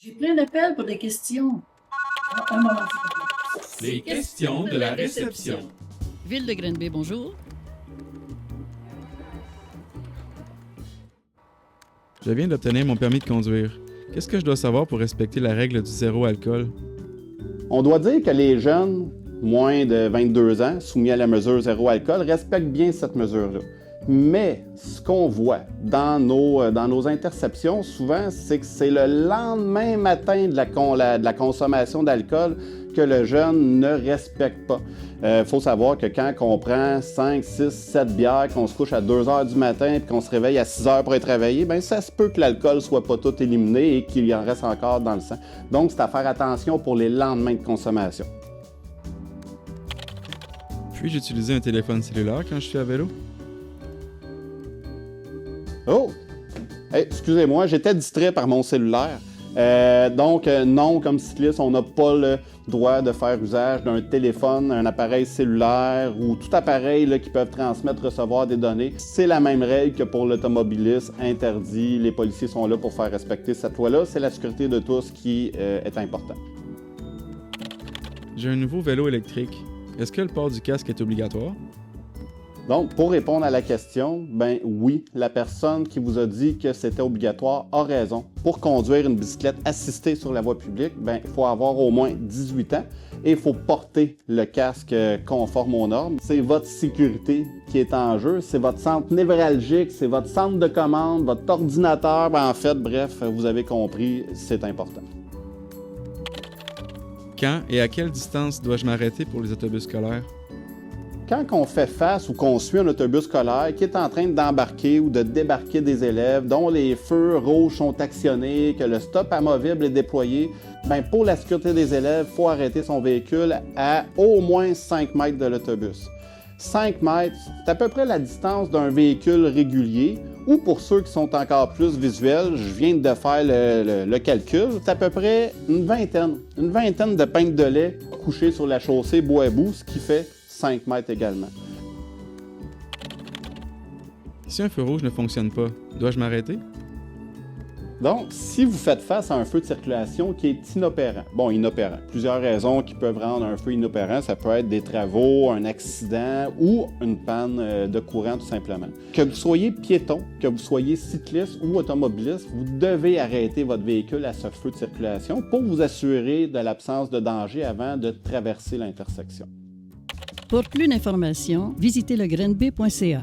J'ai plein d'appels pour des questions. Un moment, s'il vous plaît. Les questions de la réception. Ville de Granby, bonjour. Je viens d'obtenir mon permis de conduire. Qu'est-ce que je dois savoir pour respecter la règle du zéro alcool? On doit dire que les jeunes, moins de 22 ans, soumis à la mesure zéro alcool, respectent bien cette mesure-là. Mais ce qu'on voit dans nos interceptions, souvent, c'est que c'est le lendemain matin de la consommation d'alcool que le jeune ne respecte pas. Il faut savoir que quand on prend 5, 6, 7 bières, qu'on se couche à 2 heures du matin et qu'on se réveille à 6 heures pour aller travailler, bien, ça se peut que l'alcool ne soit pas tout éliminé et qu'il y en reste encore dans le sang. Donc, c'est à faire attention pour les lendemains de consommation. Puis-je utiliser un téléphone cellulaire quand je suis à vélo? Oh! Hey, excusez-moi, j'étais distrait par mon cellulaire. Donc, non, comme cycliste, on n'a pas le droit de faire usage d'un téléphone, un appareil cellulaire ou tout appareil là, qui peuvent transmettre, recevoir des données. C'est la même règle que pour l'automobiliste, interdit. Les policiers sont là pour faire respecter cette loi-là. C'est la sécurité de tous qui est important. J'ai un nouveau vélo électrique. Est-ce que le port du casque est obligatoire? Donc, pour répondre à la question, ben oui, la personne qui vous a dit que c'était obligatoire a raison. Pour conduire une bicyclette assistée sur la voie publique, ben il faut avoir au moins 18 ans et il faut porter le casque conforme aux normes. C'est votre sécurité qui est en jeu, c'est votre centre névralgique, c'est votre centre de commande, votre ordinateur. Ben, en fait, bref, vous avez compris, c'est important. Quand et à quelle distance dois-je m'arrêter pour les autobus scolaires? Quand on fait face ou qu'on suit un autobus scolaire qui est en train d'embarquer ou de débarquer des élèves, dont les feux rouges sont actionnés, que le stop amovible est déployé, bien pour la sécurité des élèves, il faut arrêter son véhicule à au moins 5 mètres de l'autobus. 5 mètres, c'est à peu près la distance d'un véhicule régulier, ou pour ceux qui sont encore plus visuels, je viens de faire le calcul, c'est à peu près une vingtaine de pintes de lait couchées sur la chaussée bout à bout, ce qui fait 5 mètres également. Si un feu rouge ne fonctionne pas, dois-je m'arrêter? Donc, si vous faites face à un feu de circulation qui est inopérant, plusieurs raisons qui peuvent rendre un feu inopérant, ça peut être des travaux, un accident ou une panne de courant tout simplement. Que vous soyez piéton, que vous soyez cycliste ou automobiliste, vous devez arrêter votre véhicule à ce feu de circulation pour vous assurer de l'absence de danger avant de traverser l'intersection. Pour plus d'informations, visitez legrenby.ca.